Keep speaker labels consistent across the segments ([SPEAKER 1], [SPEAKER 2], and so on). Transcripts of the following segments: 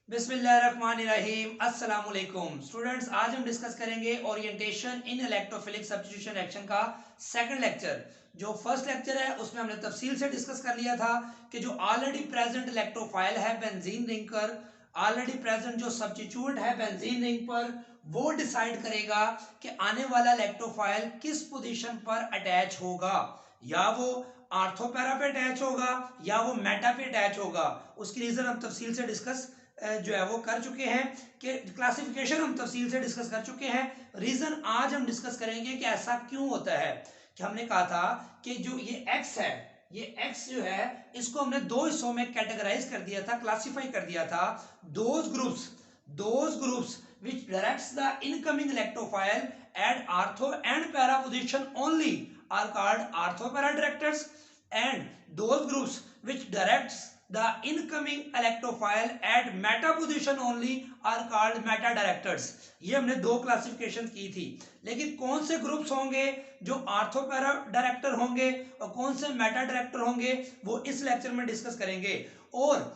[SPEAKER 1] बिस्मिल्लाहिर्रहमानिर्रहीम। अस्सलाम वालेकुम स्टूडेंट्स, आज हम डिस्कस करेंगे ओरिएंटेशन इन इलेक्ट्रोफिलिक सब्स्टिट्यूशन रिएक्शन का सेकंड लेक्चर। जो फर्स्ट लेक्चर है उसमें हमने तफसील से डिस्कस कर लिया था कि जो ऑलरेडी प्रेजेंट इलेक्ट्रोफाइल है बेंजीन रिंग पर, ऑलरेडी प्रेजेंट जो सब्स्टिट्यूट है बेंजीन रिंग पर, वो डिसाइड करेगा कि आने वाला इलेक्ट्रोफाइल किस पोजीशन पर अटैच होगा। या वो आर्थो पैरा पे अटैच होगा या वो मेटा पे अटैच होगा। उसकी रीजन हम तफसील से डिस्कस जो है वो कर चुके हैं कि क्लासिफिकेशन हम तफसील से डिस्कस कर चुके हैं। रीजन आज हम डिस्कस करेंगे कि ऐसा क्यों होता है कि हमने कहा था कि जो ये एक्स है, ये एक्स जो है इसको हमने दो हिस्सों में कैटेगराइज कर दिया था, क्लासिफाई कर दिया था। Those groups which directs the incoming electrophile at ortho and para position only are called orthopara directors, and those groups which directs the incoming electrophile at meta position only are called meta directors। ये हमने दो classification की थी। लेकिन कौन से groups होंगे जो आर्थोपैरा डायरेक्टर होंगे और कौन से मेटा डायरेक्टर होंगे वो इस लेक्चर में डिस्कस करेंगे। और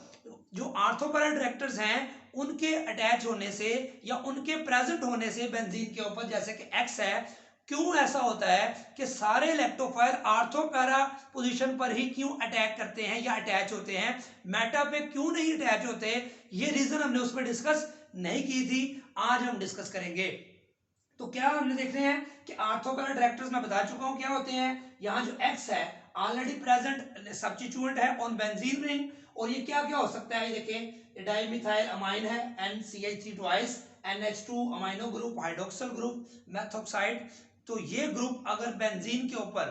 [SPEAKER 1] जो आर्थोपैरा डायरेक्टर्स हैं उनके अटैच होने से या उनके प्रेजेंट होने से बेंजीन के ऊपर, जैसे कि एक्स है, क्यों ऐसा होता है कि सारे इलेक्ट्रोफाइल आर्थोपैरा पोजीशन पर ही क्यों अटैक करते हैं या अटैच होते हैं, मेटा पे क्यों नहीं अटैच होते, ये रीजन हमने उसमें डिस्कस नहीं की थी, आज हम डिस्कस करेंगे। तो क्या हमने देख रहे हैं कि आर्थोपैरा डायरेक्टर्स मैं बता चुका हूं क्या होते हैं। यहाँ जो एक्स है ऑलरेडी प्रेजेंट सब्स्टिट्यूएंट है ऑन बेंजीन रिंग, और ये क्या क्या हो सकता है, ये देखें, डाइमिथाइल अमाइन है NCH3 twice, NH2 amino group, hydroxyl group, methoxide. तो ये ग्रुप अगर बेंजीन के ऊपर,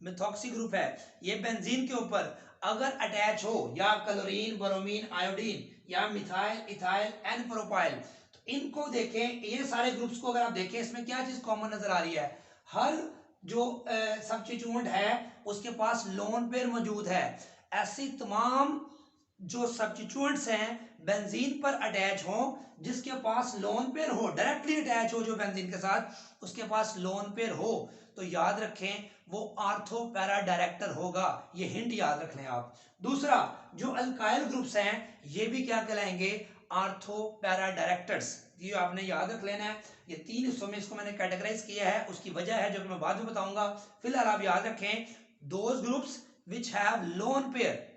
[SPEAKER 1] मेथॉक्सी ग्रुप है, ये बेंजीन के ऊपर अगर अटैच हो, या क्लोरीन, ब्रोमीन, आयोडीन, या मिथाइल, इथाइल, एन प्रोपाइल, तो इनको देखें, ये सारे ग्रुप्स को अगर आप देखें, इसमें क्या चीज कॉमन नजर आ रही है, हर जो सब्स्टिट्यूएंट है उसके पास लोन पेयर मौजूद है। ऐसी तमाम जो सब्स्टिट्यूएंट्स हैं बेंजीन पर अटैच हो जिसके पास लोन पेयर हो, डायरेक्टली अटैच हो जो बेंजीन के साथ, उसके पास लोन पेयर हो, तो याद रखें वो आर्थोपैरा डायरेक्टर होगा। ये हिंट याद रख लें आप। दूसरा, जो अल्काइल ग्रुप्स हैं ये भी क्या कहलाएंगे, आर्थोपैरा डायरेक्टर्स। ये आपने याद रख लेना है। ये तीन हिस्सों में इसको मैंने कैटेगराइज किया है, उसकी वजह है जो कि मैं बाद में बताऊंगा। फिलहाल आप याद रखें, those groups which have lone pair,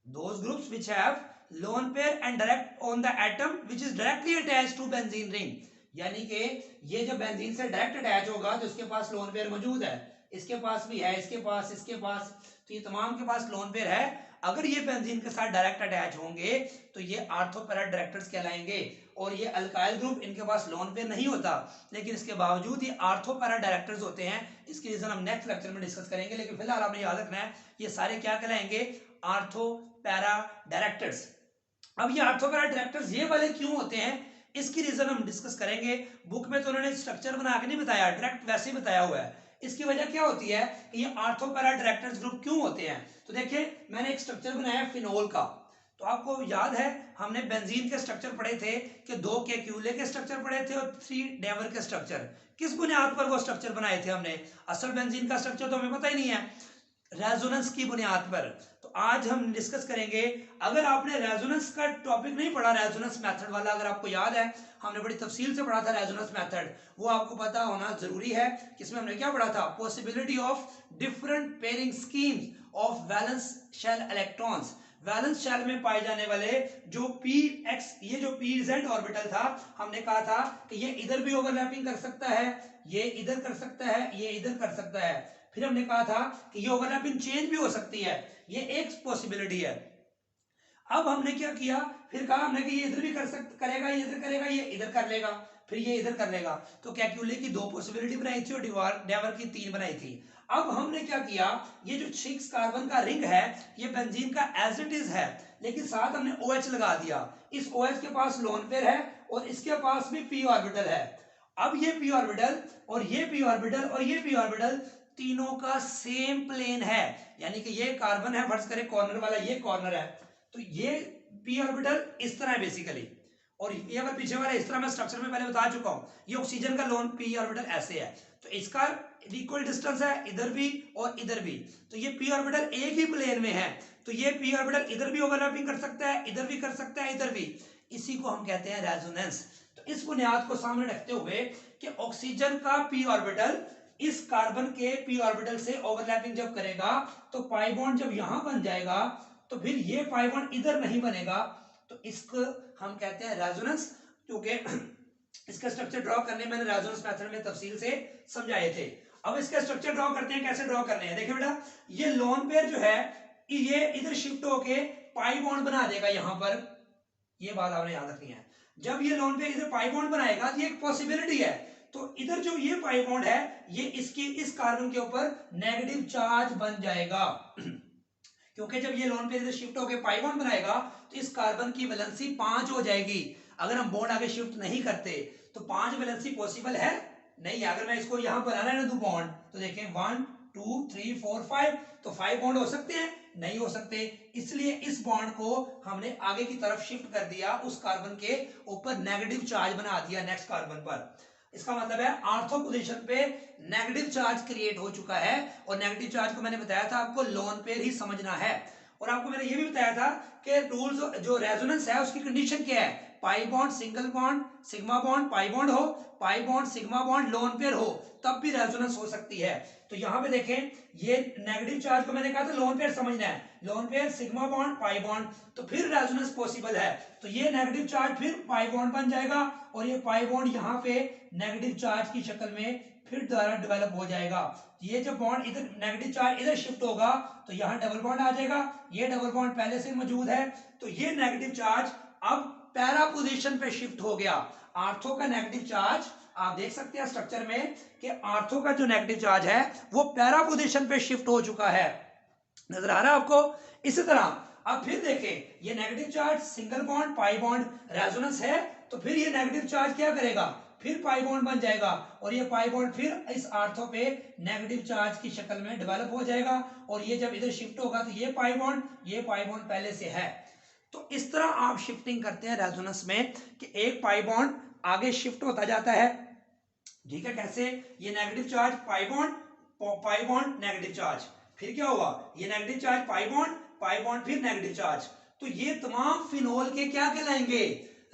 [SPEAKER 1] those groups which have lone pair and direct on the atom which is directly attached to benzene ring। यानी कि ये जो बेंजीन से डायरेक्ट अटैच होगा तो इसके पास लोन पेयर मौजूद है, इसके पास भी है, इसके पास, तो ये तमाम के पास लोन पेयर है। अगर ये बेंजीन के साथ डायरेक्ट अटैच होंगे तो ये आर्थोपैरा डायरेक्टर्स कहलाएंगे। और ये अल्काइल ग्रुप, इनके पास लोन पेयर नहीं होता लेकिन इसके बावजूद ये आर्थोपैरा डायरेक्टर्स होते हैं। इसकी रीजन हम नेक्स्ट लेक्चर में डिस्कस करेंगे, लेकिन फिलहाल आपने याद रखना है ये सारे क्या कहलाएंगे, आर्थोपैरा डायरेक्टर्स। अब ये आर्थोपैरा डायरेक्टर्स ये वाले क्यों होते हैं, इसकी रीजन हम डिस्कस करेंगे। बुक में तो उन्होंने स्ट्रक्चर बना के नहीं बताया, डायरेक्ट वैसे ही बताया हुआ है। इसकी वजह क्या होती है कि ये आर्थोपैरा डायरेक्टर्स ग्रुप क्यों होते हैं। तो देखिए, मैंने एक स्ट्रक्चर बनाया फिनोल का। तो आपको याद है हमने बेंजीन के स्ट्रक्चर पढ़े थे कि 2 केक्यूले के स्ट्रक्चर पढ़े थे और 3 डेवर के स्ट्रक्चर। किस बुनियाद पर वो स्ट्रक्चर बनाए थे हमने, असल बेंजीन का स्ट्रक्चर तो हमें पता ही नहीं है, रेजोनेंस की बुनियाद पर। तो आज हम डिस्कस करेंगे। अगर आपने रेजोनेंस का टॉपिक नहीं पढ़ा, रेजोनेंस मेथड वाला, अगर आपको याद है हमने बड़ी तफसील से पढ़ा था रेजोनेंस मेथड, वो आपको पता होना जरूरी है। किसमें हमने क्या पढ़ा था, possibility of different pairing schemes of valence shell electrons. Valence shell में पाए जाने वाले जो px, ये जो pz ऑर्बिटल था, हमने कहा था कि ये इधर भी ओवरलैपिंग कर सकता है, ये इधर कर सकता है, ये इधर कर सकता है। फिर हमने कहा था कि ये ओवरलैपिंग चेंज भी हो सकती है, ये एक पॉसिबिलिटी है। अब हमने क्या किया, फिर कहा हमने कि ये इधर भी करेगा, ये इधर करेगा, ये इधर कर लेगा, फिर ये इधर कर लेगा। तो कैक्यूले की 2 पॉसिबिलिटी बनाई थी और डेवर की 3 बनाई थी। अब हमने क्या किया, ये जो 6 कार्बन का रिंग है ये बेंजीन का एज इट इज है, लेकिन साथ हमने OH लगा दिया। इस OH के पास लोन पेयर है और इसके पास भी p ऑर्बिटल है। अब ये p ऑर्बिटल और ये p ऑर्बिटल और ये p ऑर्बिटल तीनों का सेम प्लेन है, यानी कि ये कार्बन है, फर्ज करें कॉर्नर वाला ये कॉर्नर है, तो ये p ऑर्बिटल इस तरह है बेसिकली, और ये अगर पीछे वाला इस तरह, मैं स्ट्रक्चर में पहले बता चुका हूं, ये ऑक्सीजन का लोन p ऑर्बिटल ऐसे है, तो इसका इक्वल डिस्टेंस है इधर भी और इधर भी, तो ये p ऑर्बिटल एक ही प्लेन में है, तो ये p ऑर्बिटल इधर भी ओवरलैपिंग कर सकता है, इधर भी कर सकता है, इधर भी। इसी को हम कहते हैं रेजोनेंस। तो इस बुनियाद को सामने रखते हुए कि ऑक्सीजन का पी ऑर्बिटल इस कार्बन के पी ऑर्बिटल से ओवरलैपिंग जब करेगा तो पाई बॉन्ड जब यहां बन जाएगा तो फिर ये पाई बॉन्ड इधर नहीं बनेगा, तो इसको हम कहते हैं रेजोनेंस। क्योंकि इसका स्ट्रक्चर ड्रॉ करने मैंने रेजोनेंस मेथड में तफसील से समझाए थे। अब इसका स्ट्रक्चर ड्रॉ करते हैं, कैसे ड्रॉ करने हैं। देखिए बेटा, ये लोन पेयर जो है ये इधर शिफ्ट होके पाई बॉन्ड बना देगा यहां पर, ये बात आपने याद रखनी है। जब ये लोन पेयर इधर पाई बॉन्ड बनाएगा तो ये एक पॉसिबिलिटी है, तो इधर जो ये पाई बॉन्ड है ये इसके इस कार्बन के ऊपर नेगेटिव चार्ज बन जाएगा क्योंकि जब ये लोन पेयर इधर शिफ्ट होकर पाई बॉन्ड बनाएगा तो इस कार्बन की वैलेंसी 5 हो जाएगी। अगर हम बॉन्ड आगे शिफ्ट नहीं करते तो 5 वैलेंसी पॉसिबल है नहीं है। अगर मैं इसको यहां बनाना है ना दो बॉन्ड, तो देखें 1 2 3 4 5, तो 5 बॉन्ड हो सकते हैं, नहीं हो सकते। इसलिए इस बॉन्ड को हमने आगे की तरफ शिफ्ट कर दिया, उस कार्बन के ऊपर नेगेटिव चार्ज बना दिया नेक्स्ट कार्बन पर। इसका मतलब है आर्थो पोजीशन पे नेगेटिव चार्ज क्रिएट हो चुका है, और नेगेटिव चार्ज को मैंने बताया था आपको लोन पेयर ही समझना है। और आपको मैंने ये भी बताया था कि रूल्स जो रेजोनेंस है उसकी कंडीशन क्या है, pi bond single bond sigma bond pi bond हो, pi bond sigma bond lone pair हो, तब भी रेजोनेंस हो सकती है। तो यहां पे देखें, ये नेगेटिव चार्ज को मैंने कहा था लोन पेयर समझना है, lone pair sigma bond pi bond, तो फिर रेजोनेंस पॉसिबल है। तो ये नेगेटिव चार्ज फिर पाई बॉन्ड बन जाएगा, और ये पाई बॉन्ड यहाँ पे नेगेटिव चार्ज की शक्ल में फिर दोबारा डेवलप हो जाएगा। ये जब बॉन्ड इधर नेगेटिव चार्ज इधर शिफ्ट होगा तो यहाँ डबल बॉन्ड आ जाएगा, ये डबल बॉन्ड पहले से मौजूद है, तो ये नेगेटिव चार्ज अब पैरा पोजीशन पे शिफ्ट हो गया। आर्थो का नेगेटिव चार्ज आप देख सकते हैं स्ट्रक्चर में कि आर्थो का जो नेगेटिव चार्ज है वो पैरा पोजीशन पे शिफ्ट हो चुका है, नजर आ रहा है आपको। इसी तरह अब फिर देखें, ये negative charge single bond pi bond resonance है, तो फिर ये नेगेटिव चार्ज क्या करेगा, फिर पाई बॉन्ड बन जाएगा, और ये पाई बॉन्ड फिर इस आर्थो पे नेगेटिव चार्ज की शक्ल में डेवलप हो जाएगा, और ये जब इधर शिफ्ट होगा तो ये पाई बॉन्ड पहले से है। तो इस तरह आप शिफ्टिंग करते हैं रेजोनेंस में कि एक पाई बॉन्ड आगे शिफ्ट होता जाता है, ठीक है। कैसे, ये negative charge pi bond negative charge, फिर क्या हुआ, ये नेगेटिव चार्ज पाई बॉन्ड फिर नेगेटिव चार्ज, तो ये तमाम फिनोल के क्या कहलाएंगे,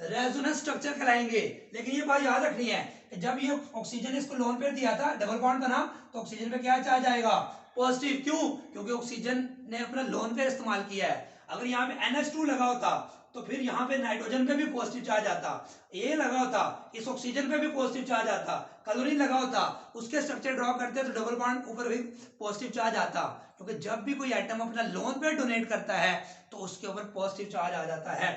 [SPEAKER 1] रेजोनेंस स्ट्रक्चर कहलाएंगे। लेकिन ये बात याद रखनी है, जब ये ऑक्सीजन इसको लोन पेयर दिया था, डबल बॉन्ड बना, तो ऑक्सीजन पे क्या चार्ज आएगा, पॉजिटिव। क्यों, क्योंकि ऑक्सीजन ने अपना लोन पेयर इस्तेमाल किया है। अगर यहाँ पे NH2 लगा होता तो फिर यहाँ पे नाइट्रोजन पे भी पॉजिटिव चार्ज आता, ए लगा होता इस ऑक्सीजन पे भी पॉजिटिव चार्ज आता, क्लोरीन लगा होता, उसके स्ट्रक्चर ड्रॉ करते तो डबल बॉन्ड ऊपर भी पॉजिटिव चार्ज आता, क्योंकि जब भी कोई आइटम अपना लोन पेयर डोनेट करता है तो उसके ऊपर पॉजिटिव चार्ज आ जाता है,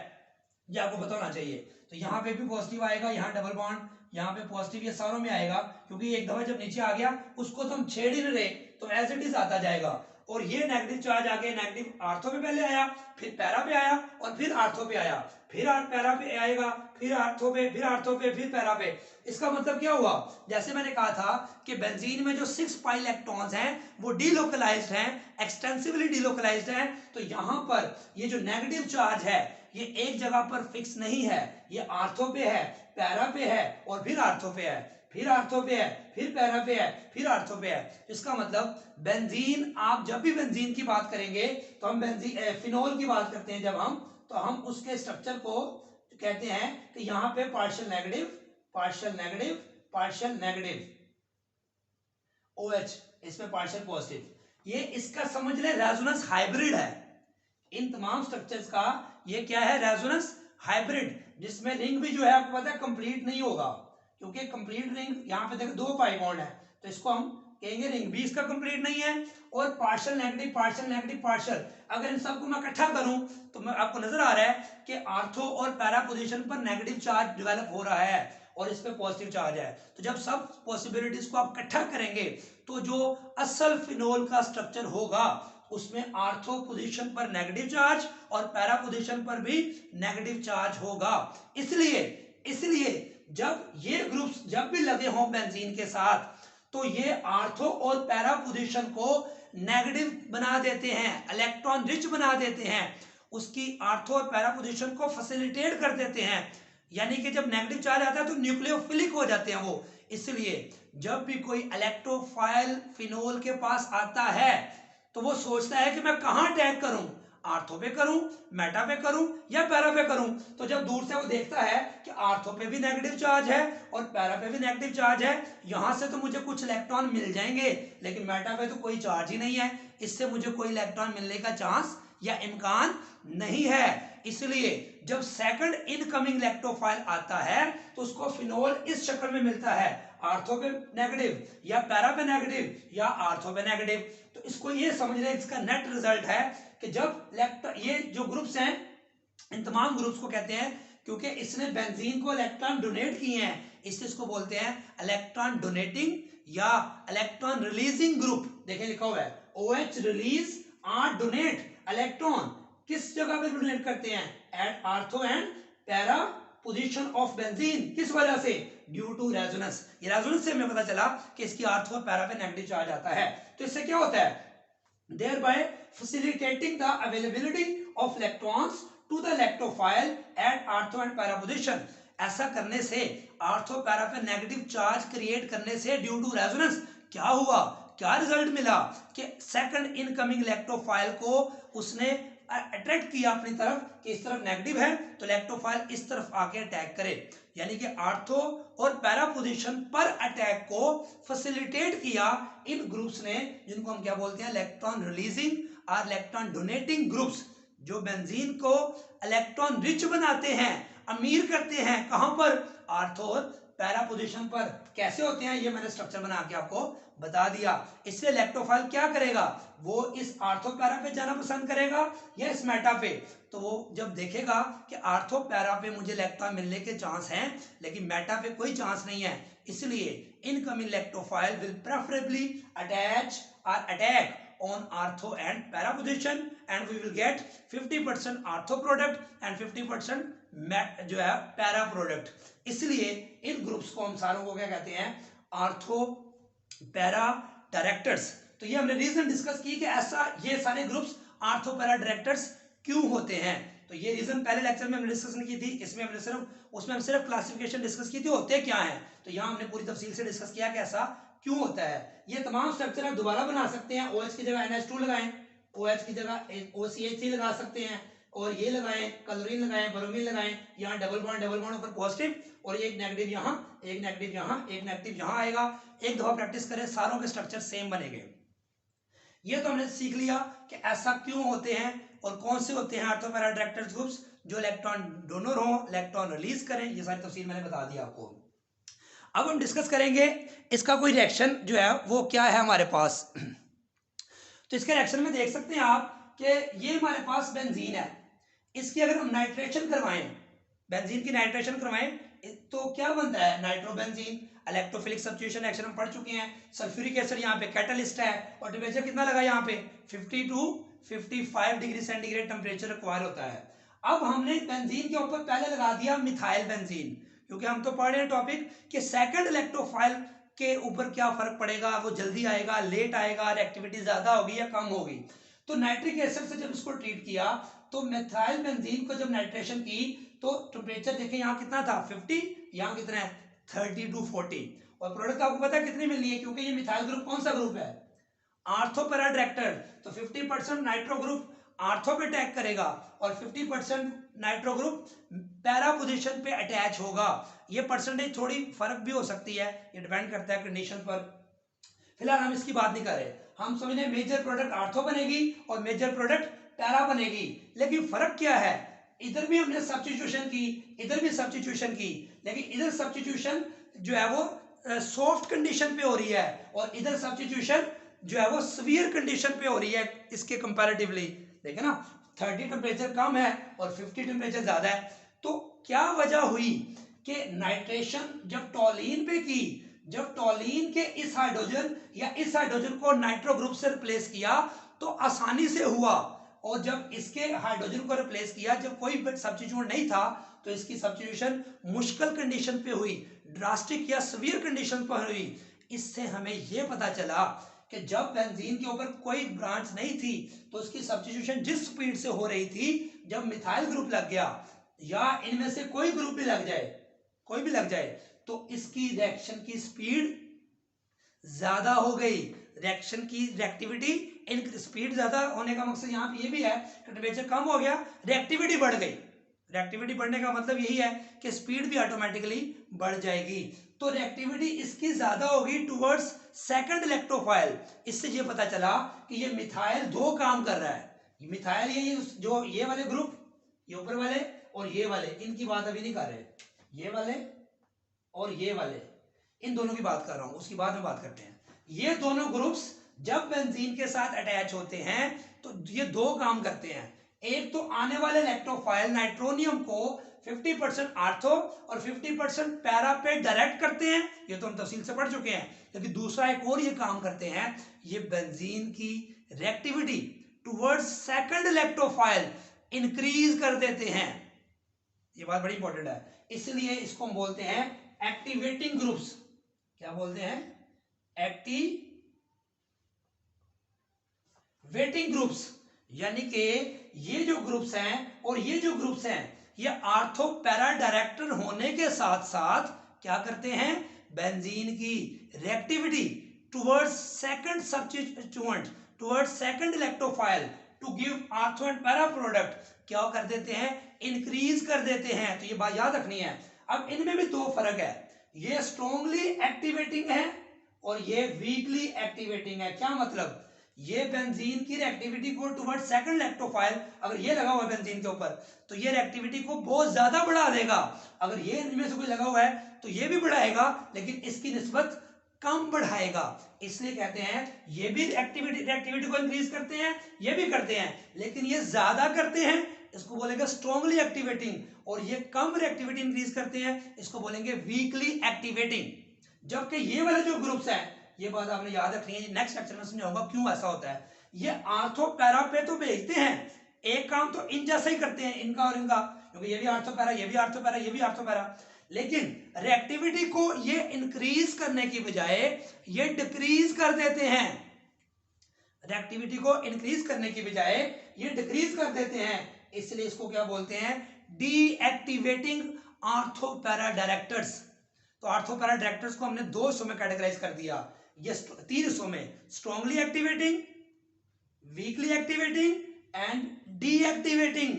[SPEAKER 1] ये आपको पता होना चाहिए। तो यहाँ पे भी पॉजिटिव आएगा, यहाँ डबल बॉन्ड, यहाँ पे पॉजिटिव, ये सारों में आएगा, क्योंकि एक दफा जब नीचे आ गया उसको तो हम छेड़ ही नहीं रहे, तो एज इट इज आता जाएगा। और ये नेगेटिव चार्ज आगे नेगेटिव आर्थो पे पहले आया, फिर पैरा पे आया, और फिर आर्थो पे आया, फिर पैरा पे आएगा, फिर आर्थो पे, फिर आर्थो पे, फिर पैरा पे। इसका मतलब क्या हुआ, जैसे मैंने कहा था कि बेंजीन में जो 6 पाई इलेक्ट्रॉन्स हैं वो डीलोकलाइज्ड हैं, एक्सटेंसिवली डीलोकलाइज्ड हैं। तो यहाँ पर ये जो नेगेटिव चार्ज है ये एक जगह पर फिक्स नहीं है, ये आर्थो पे है, पैरा पे है, और फिर आर्थो पे है, फिर आर्थो पे है, फिर पैरा पे है, फिर आर्थो पे है। इसका मतलब बेंजीन, आप जब भी बेंजीन की बात करेंगे तो हम बेंजीन फिनोल की बात करते हैं जब हम, तो हम उसके स्ट्रक्चर को कहते हैं कि यहाँ पे partial negative partial negative partial negative OH, इसमें पार्शियल पॉजिटिव। ये इसका समझ ले रेजोनेंस हाइब्रिड है, इन तमाम स्ट्रक्चर्स का ये क्या है, रेजोनेंस हाइब्रिड, जिसमें रिंग भी जो है आपको पता है कंप्लीट नहीं होगा, क्योंकि कंप्लीट रिंग यहाँ पे देखो 2 पाई बॉन्ड है, तो इसको हम कहेंगे रिंग भी इसका कंप्लीट नहीं है। और पार्शियल नेगेटिव पार्शियल, अगर इन सबको मैं इकट्ठा करूं तो मैं आपको नजर आ रहा है कि आर्थो और पैरा पोजीशन पर नेगेटिव चार्ज डेवलप हो रहा है और इस पे पॉजिटिव चार्ज है। तो जब सब पॉसिबिलिटीज को आप इकट्ठा करेंगे तो जो असल फिनोल का स्ट्रक्चर होगा उसमें आर्थो पोजीशन पर नेगेटिव चार्ज और पैरा पोजीशन पर भी नेगेटिव चार्ज होगा। इसलिए जब ये ग्रुप्स जब भी लगे हों बेंजीन के साथ तो ये आर्थो और पैरा पोजीशन को नेगेटिव बना देते हैं, इलेक्ट्रॉन रिच बना देते हैं, उसकी आर्थो और पैरा पोजीशन को फैसिलिटेट कर देते हैं। यानी कि जब नेगेटिव चार्ज आता है तो न्यूक्लियोफिलिक हो जाते हैं वो। इसलिए जब भी कोई इलेक्ट्रोफाइल फिनोल के पास आता है तो वो सोचता है कि मैं कहां अटैक करूं, आर्थो पे करूं, मेटा पे करूं या पैरा पे करूं। तो जब दूर से वो देखता है कि आर्थो पे भी नेगेटिव चार्ज है और पैरा पे भी नेगेटिव चार्ज है, यहां से तो मुझे कुछ इलेक्ट्रॉन मिल जाएंगे, लेकिन मेटा पे तो कोई चार्ज ही नहीं है, इससे मुझे कोई इलेक्ट्रॉन मिलने का चांस या इम्कान नहीं है। इसलिए जब सेकंड इनकमिंग इलेक्ट्रोफाइल आता है तो उसको फिनोल इस शक्ल में मिलता है, आर्थो पे नेगेटिव या पैरा पे नेगेटिव या आर्थो पे नेगेटिव। तो इसको ये समझना है, इसका नेट रिजल्ट है कि जब ये जो ग्रुप्स हैं, इन तमाम ग्रुप्स को कहते हैं, क्योंकि इसने बेंजीन को इलेक्ट्रॉन डोनेट किए हैं, इसलिए इसको बोलते हैं इलेक्ट्रॉन डोनेटिंग या इलेक्ट्रॉन रिलीजिंग ग्रुप। देखिए लिखा हुआ है OH release or donate electron, किस जगह पे डोनेट करते हैं, at ortho and para position of benzene. किस वजह से, ड्यू टू रेजोनेंस। ये रेजोनेंस से हमें पता चला कि इसकी आर्थो और पैरा पे नेगेटिव चार्ज आता है। तो इससे क्या होता है, thereby facilitating the availability of electrons to the electrophile at ortho and para position। ऐसा करने से आर्थो पैरा पे नेगेटिव चार्ज क्रिएट करने से ड्यू टू रेजोनेंस क्या हुआ, क्या रिजल्ट मिला कि सेकंड इनकमिंग इलेक्ट्रोफाइल को उसने अट्रैक्ट किया अपनी तरफ कि इस तरफ नेगेटिव है तो इलेक्ट्रोफाइल इस तरफ आके अटैक करे, यानी कि आर्थो और पैरा पोजीशन पर अटैक को फैसिलिटेट किया इन ग्रुप्स ने, जिनको हम क्या बोलते हैं, इलेक्ट्रॉन रिलीजिंग और इलेक्ट्रॉन डोनेटिंग ग्रुप्स, जो बेंजीन को इलेक्ट्रॉन रिच बनाते हैं, अमीर करते हैं। कहां पर, आर्थो और पैरा पोजीशन पर। कैसे होते हैं ये मैंने स्ट्रक्चर बना के आपको बता दिया। इससे इलेक्ट्रोफाइल क्या करेगा, वो इस आर्थो पैरा पे जाना पसंद करेगा या इस मेटा पे। तो वो जब देखेगा कि आर्थो पैरा पे मुझे इलेक्ट्रॉन मिलने के चांस हैं लेकिन मेटा पे कोई चांस नहीं है, इसलिए incoming electrophile will preferably attach और attack on ortho and para position and we will get 50% ortho product and 50% जो है पैरा प्रोडक्ट। इसलिए इन ग्रुप्स को हम सारों को क्या कहते हैं, आर्थो पैरा डायरेक्टर्स। तो ये हमने रीजन डिस्कस की कि ऐसा ये सारे ग्रुप्स आर्थो पैरा डायरेक्टर्स क्यों होते हैं। तो ये रीजन पहले लेक्चर में हमने डिस्कशन की थी, इसमें हमने सिर्फ क्लासिफिकेशन डिस्कस की थी होते क्या है। तो यहाँ हमने पूरी तफसील से डिस्कस किया कि ऐसा क्यों होता है। ये तमाम स्ट्रक्चर आप दोबारा बना सकते हैं, OH की जगह NH2 लगाएं, OH की जगह OCH3 लगा सकते हैं, और ये लगाएं, क्लोरीन लगाएं, ब्रोमीन लगाएं, यहाँ डबल बॉन्ड ऊपर पॉजिटिव और एक नेगेटिव यहाँ, एक नेगेटिव यहाँ, एक नेगेटिव यहाँ आएगा। एक दफा प्रैक्टिस करें, सारों के स्ट्रक्चर सेम बनेंगे। ये तो हमने सीख लिया कि ऐसा क्यों होते हैं और कौन से होते हैं आर्थो पैरा डायरेक्टर्स ग्रुप्स, जो इलेक्ट्रॉन डोनर हो, इलेक्ट्रॉन रिलीज करें। ये सारी तफसील मैंने बता दी आपको। अब हम डिस्कस करेंगे इसका कोई रिएक्शन जो है वो क्या है हमारे पास। तो इसके रिएक्शन में देख सकते हैं आप कि ये हमारे पास बेंजीन है, इसकी अगर हम नाइट्रेशन करवाएं, बेंजीन की नाइट्रेशन करवाएं तो क्या बनता है, नाइट्रोबेंजीन। इलेक्ट्रोफिलिक सब्स्टिट्यूशन रिएक्शन हम पढ़ चुके हैं। सल्फ्यूरिक एसिड यहाँ पे कैटलिस्ट है और टेम्परेचर कितना लगा यहाँ पे 50 to 55 degree centigrade temperature require होता है। अब हमने बेंजीन के ऊपर पहले लगा दिया मिथाइल बेंजीन, क्योंकि हम तो पढ़ रहे हैं टॉपिक कि सेकंड इलेक्ट्रोफाइल के ऊपर क्या फर्क पड़ेगा, वो जल्दी आएगा, लेट आएगा, रिएक्टिविटी ज्यादा होगी या कम होगी। तो नाइट्रिक एसिड से जब इसको ट्रीट किया तो मिथाइल बेंजीन को जब नाइट्रेशन की तो टेम्परेचर देखें यहाँ कितना था 50, यहाँ कितना है 30 to 40, और प्रोडक्ट आपको पता है कितनी मिलनी है, क्योंकि ये मिथाइल ग्रुप कौन सा ग्रुप है, आर्थो पैरा डायरेक्टर। तो 50% नाइट्रो ग्रुप आर्थो पे अटैक करेगा और 50% नाइट्रो ग्रुप पैरा पोजीशन पे अटैच होगा। ये परसेंटेज थोड़ी फर्क भी हो सकती है, ये डिपेंड करता है कंडीशन पर। फिलहाल हम इसकी बात नहीं कर रहे, हम समझने मेजर प्रोडक्ट आर्थो बनेगी और मेजर प्रोडक्ट पैरा बनेगी। लेकिन फर्क क्या है, इधर भी हमने सब्स्टिट्यूशन की, इधर भी सब्स्टिट्यूशन की, लेकिन इधर सब्स्टिट्यूशन जो है वो सॉफ्ट कंडीशन पे हो रही है और इधर सब्स्टिट्यूशन जो है वो सीवियर कंडीशन पे हो रही है इसके कंपैरेटिवली। देखे ना 30 टेम्परेचर कम है और 50 टेम्परेचर ज्यादा है। तो क्या वजह हुई कि नाइट्रेशन जब टॉलीन पे की, जब टॉलीन के इस हाइड्रोजन या इस हाइड्रोजन को नाइट्रो ग्रुप से रिप्लेस किया तो आसानी से हुआ, और जब इसके हाइड्रोजन को रिप्लेस किया, जब कोई सब्स्टिट्यूट नहीं था तो इसकी सब्स्टिट्यूशन मुश्किल कंडीशन पे हुई, ड्रास्टिक या सीवियर कंडीशन पर हुई। इससे हमें यह पता चला कि जब बेंजीन के ऊपर कोई ब्रांच नहीं थी तो उसकी सब्स्टिट्यूशन जिस स्पीड से हो रही थी, जब मिथाइल ग्रुप लग गया या इनमें से कोई ग्रुप भी लग जाए, कोई भी लग जाए, तो इसकी रिएक्शन की स्पीड ज्यादा हो गई। रिएक्शन की रिएक्टिविटी स्पीड ज्यादा होने का मकसद यहाँ पे ये भी है कि टेम्परेचर कम हो गया, रिएक्टिविटी बढ़ गई। रिएक्टिविटी बढ़ने का मतलब यही है कि स्पीड भी ऑटोमेटिकली बढ़ जाएगी। तो रिएक्टिविटी इसकी ज्यादा होगी टुवर्ड्स सेकंड इलेक्ट्रोफाइल। इससे ये पता चला कि ये मिथाइल दो काम कर रहा है। मिथाइल ये जो ये वाले ग्रुप, ये ऊपर वाले और ये वाले, इनकी बात अभी नहीं कर रहे, ये वाले और ये वाले, इन दोनों की बात कर रहा हूं, उसकी बाद में बात करते हैं। ये दोनों ग्रुप्स जब बेंजीन के साथ अटैच होते हैं तो ये दो काम करते हैं। एक तो आने वाले इलेक्ट्रोफाइल नाइट्रोनियम को 50% आर्थो और 50% पैरा पे डायरेक्ट करते हैं, ये तो हम तफसील से पढ़ चुके हैं। लेकिन दूसरा एक और ये काम करते हैं, ये बेंजीन की reactivity towards second electrophile increase कर देते हैं। ये बात बड़ी इंपॉर्टेंट है, इसलिए इसको हम बोलते हैं एक्टिवेटिंग ग्रुप्स। क्या बोलते हैं? Activating groups. यानी कि ये जो ग्रुप्स हैं और ये जो ग्रुप्स हैं, ये आर्थो पैरा डायरेक्टर होने के साथ साथ क्या करते हैं? बेंजीन की reactivity towards second substituent, towards second electrophile to give ortho and para product क्या कर देते हैं? इंक्रीज कर देते हैं। तो ये बात याद रखनी है। अब इनमें भी दो फर्क है, ये स्ट्रॉन्गली एक्टिवेटिंग है और ये वीकली एक्टिवेटिंग है। क्या मतलब? ये बेंजीन की रिएक्टिविटी को टुवर्ड सेकंड इलेक्ट्रोफाइल, अगर ये लगा हुआ है बेंजीन के ऊपर तो ये रिएक्टिविटी को बहुत ज्यादा बढ़ा देगा। अगर ये इनमें से कोई लगा हुआ है तो ये भी बढ़ाएगा, लेकिन इसकी निस्बत कम बढ़ाएगा। इसलिए कहते हैं ये भी रिएक्टिविटी को इंक्रीज करते हैं, ये भी करते हैं, लेकिन ये ज्यादा करते हैं, इसको बोलेंगे स्ट्रॉन्गली एक्टिवेटिंग। और ये कम रिएक्टिविटी इंक्रीज करते हैं, इसको बोलेंगे वीकली एक्टिवेटिंग। जबकि ये वाले जो ग्रुप्स हैं, ये बात आपने याद रखनी है, नेक्स्ट लेक्चर में समझाऊंगा क्यों ऐसा होता है। ये आर्थो पैरा पे तो भेजते हैं, एक काम तो इन जैसा ही करते हैं, इनका और इनका, क्योंकि ये भी आर्थो पैरा, ये भी आर्थो पैरा, ये भी आर्थो पैरा, लेकिन रिएक्टिविटी को ये इंक्रीज करने की बजाय ये डिक्रीज कर देते हैं। रिएक्टिविटी को इंक्रीज करने की बजाय ये डिक्रीज कर देते हैं, इसलिए इसको क्या बोलते हैं? Deactivating ortho para directors. तो आर्थो पैरा डायरेक्टर्स को हमने दो हिस्सों में कैटेगराइज कर दिया, ये तीन हिस्सों में, strongly activating, weekly activating and deactivating.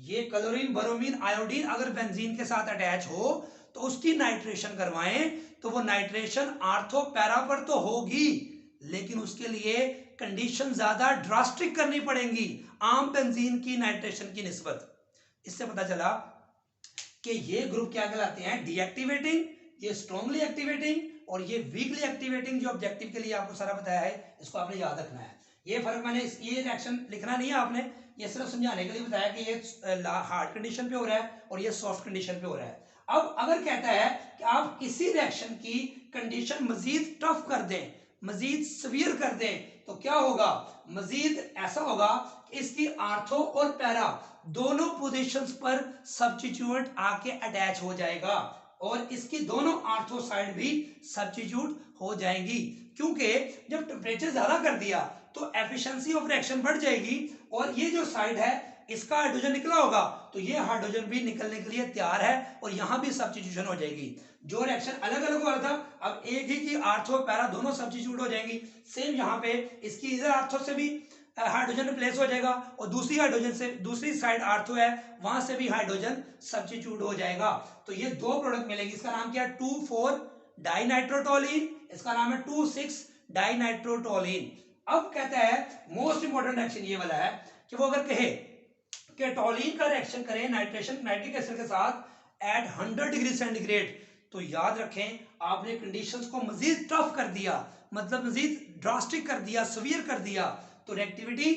[SPEAKER 1] ये क्लोरीन, ब्रोमीन, आयोडीन अगर बेंजीन के साथ अटैच हो तो उसकी नाइट्रेशन करवाएं तो वो नाइट्रेशन आर्थो पैरा पर तो होगी, लेकिन उसके लिए कंडीशन ज्यादा ड्रास्टिक करनी पड़ेंगी आम बेंजीन की नाइट्रेशन की निस्बत। इससे पता चला कि ये ग्रुप क्या कहलाते हैं? डीएक्टिवेटिंग, ये स्ट्रॉन्गली एक्टिवेटिंग और ये वीकली एक्टिवेटिंग। जो ऑब्जेक्टिव के लिए आपको सारा बताया है, इसको आपने याद रखना है। ये फर्क मैंने ये रिएक्शन लिखना नहीं है आपने, ये सिर्फ समझाने के लिए बताया कि ये हार्ड कंडीशन पे हो रहा है और ये सॉफ्ट कंडीशन पे हो रहा है। अब अगर कहता है कि आप किसी रिएक्शन की कंडीशन मजीद टफ कर दें, मजीद सवियर कर दें, तो क्या होगा? मजीद ऐसा होगा कि इसकी आर्थो और पैरा दोनों पोजीशंस पर सब्स्टिट्यूएंट आके अटैच हो जाएगा और इसकी दोनों आर्थो साइड भी सब्स्टिट्यूट हो जाएंगी, क्योंकि जब टेम्परेचर ज्यादा कर दिया तो एफिशिएंसी ऑफ रिएक्शन बढ़ जाएगी और ये जो साइड है इसका हाइड्रोजन निकला होगा तो ये हाइड्रोजन भी निकलने के लिए तैयार है और यहां भी सब्स्टिट्यूशन हो जाएगी। जो रिएक्शन अलग अलग हो रहा था, अब एक ही की आर्थो पैरा दोनों सब्स्टिट्यूट हो जाएंगी। सेम यहाँ पे इसकी इधर आर्थो से भी हाइड्रोजन रिप्लेस हो जाएगा और दूसरी हाइड्रोजन से, दूसरी साइड आर्थो है वहां से भी हाइड्रोजन सब्स्टिट्यूट हो जाएगा। तो ये दो प्रोडक्ट मिलेंगे। इसका नाम क्या है? 2,4 डाइनाइट्रोटोलीन, इसका नाम है 2,6 डाइनाइट्रोटोलीन। अब कहता है मोस्ट इंपोर्टेंट रिएक्शन ये वाला है कि वो अगर कहे कि टोलीन का रिएक्शन करें नाइट्रिक एसिड के साथ एट 100 डिग्री सेंटीग्रेड, तो याद रखें आपने कंडीशंस को मजीद टफ कर दिया, मतलब मजीद ड्रास्टिक कर दिया, सवियर कर दिया, तो रिएक्टिविटी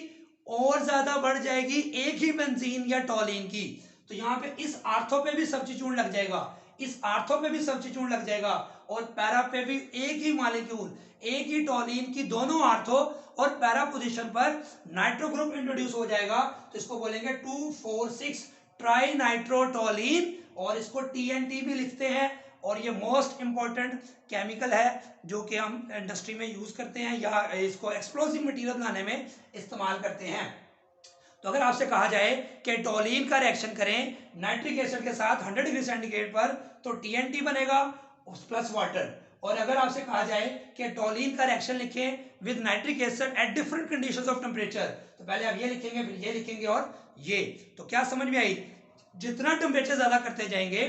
[SPEAKER 1] और ज्यादा बढ़ जाएगी एक ही बेंजीन या टोलीन की। तो यहाँ पे इस आर्थो पे भी सब्स्टिट्यूट लग जाएगा, इस आर्थो पे भी सब्स्टिट्यूट लग जाएगा और पैरा पे भी एक ही मॉलिक्यूल, एक ही टोलीन की दोनों आर्थो और पैरा पोजीशन पर नाइट्रो ग्रुप इंट्रोड्यूस हो जाएगा। तो इसको बोलेंगे 2,4,6 ट्राई नाइट्रोटोलीन और इसको TNT भी लिखते हैं। और ये मोस्ट इंपॉर्टेंट केमिकल है जो कि हम इंडस्ट्री में यूज करते हैं या इसको एक्सप्लोसिव मटेरियल बनाने में इस्तेमाल करते हैं। तो अगर आपसे कहा जाए कि टोलीन का रिएक्शन करें नाइट्रिक एसिड के साथ 100 डिग्री सेंटीग्रेड पर, तो TNT बनेगा प्लस वाटर, और अगर आपसे कहा जाए कि टोलिन का रिएक्शन लिखें with nitric acid at different conditions of temperature, तो पहले आप ये लिखेंगे, फिर ये लिखेंगे और ये, तो क्या समझ में आई? जितना टेम्परेचर ज्यादा करते जाएंगे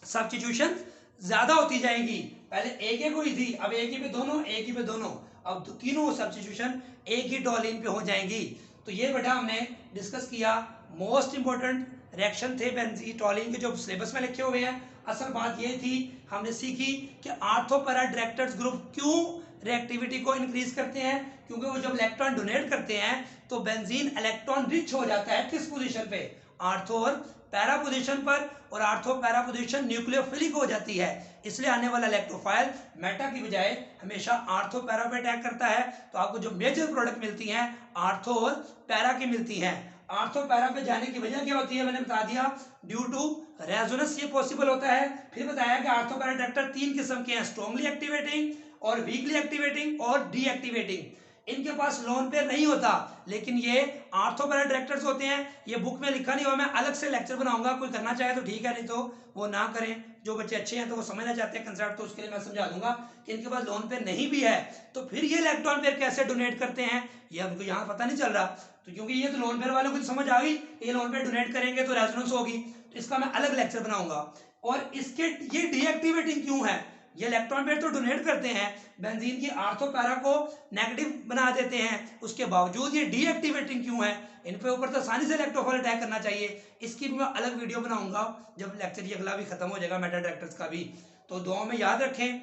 [SPEAKER 1] सब्स्टिट्यूशन ज्यादा होती जाएगी। पहले एक एक हुई थी, अब एक ही पे दोनों, एक ही पे दोनों, अब तीनों सब्स्टिट्यूशन एक ही टोलिन पे हो जाएंगी। तो ये बेटा हमने डिस्कस किया, मोस्ट इंपोर्टेंट रिएक्शन थे बेंजीन टोलिन के जो सिलेबस में लिखे हुए हैं। असल बात ये थी, हमने सीखी कि आर्थो पैरा डायरेक्टर्स ग्रुप क्यों रिएक्टिविटी को इंक्रीज करते हैं, क्योंकि वो जब इलेक्ट्रॉन डोनेट करते हैं तो बेंजीन इलेक्ट्रॉन रिच हो जाता है किस पोजीशन पे, आर्थो और पैरा पोजीशन पर, और आर्थो पैरा पोजीशन न्यूक्लियोफिलिक हो जाती है। इसलिए आने वाला इलेक्ट्रोफाइल मेटा की बजाय हमेशा आर्थो पैरा पे अटैक करता है। तो आपको जो मेजर प्रोडक्ट मिलती हैं आर्थो और पैरा की मिलती हैं। आर्थो पैरा पे जाने की वजह क्या होती है, मैंने बता दिया, ड्यू टू रेजोनेंस ये पॉसिबल होता है। फिर बताया कि आर्थो पैरा डायरेक्टर 3 किस्म के हैं, स्ट्रांगली एक्टिवेटिंग और वीकली एक्टिवेटिंग और डीएक्टिवेटिंग। इनके पास लोन पेयर नहीं होता, लेकिन ये आर्थो पैरा डायरेक्टर्स होते हैं। ये बुक में लिखा नहीं हुआ, मैं अलग से लेक्चर बनाऊंगा, कोई करना चाहे तो ठीक है, नहीं तो वो ना करें। जो बच्चे अच्छे हैं तो वो समझना चाहते हैं कंसेप्ट, तो उसके लिए मैं समझा दूंगा कि इनके पास लोन पेयर नहीं भी है तो फिर ये इलेक्ट्रॉन पेयर कैसे डोनेट करते हैं, ये हमको यहाँ पता नहीं चल रहा। तो क्योंकि ये तो लोन पेयर वालों को समझ आ गई, ये लोन पेयर डोनेट करेंगे तो रेजोनेंस होगी, तो इसका मैं अलग लेक्चर बनाऊंगा। और इसके ये डीएक्टिवेटिंग क्यों है, ये इलेक्ट्रॉन पेयर तो डोनेट करते हैं, बेंजीन की आर्थो पैरा को नेगेटिव बना देते हैं, उसके बावजूद ये डीएक्टिवेटिंग क्यों है, इन पे ऊपर तो आसानी से इलेक्ट्रोफाइल अटैक करना चाहिए। इसकी भी मैं अलग वीडियो बनाऊंगा जब लेक्चर ये अगला भी खत्म हो जाएगा मेटा डायरेक्टर्स का भी। तो दुआओं में याद रखें,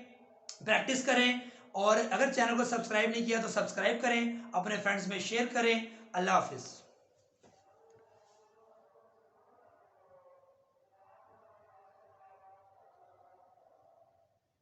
[SPEAKER 1] प्रैक्टिस करें, और अगर चैनल को सब्सक्राइब नहीं किया तो सब्सक्राइब करें, अपने फ्रेंड्स में शेयर करें। अल्लाह हाफिज।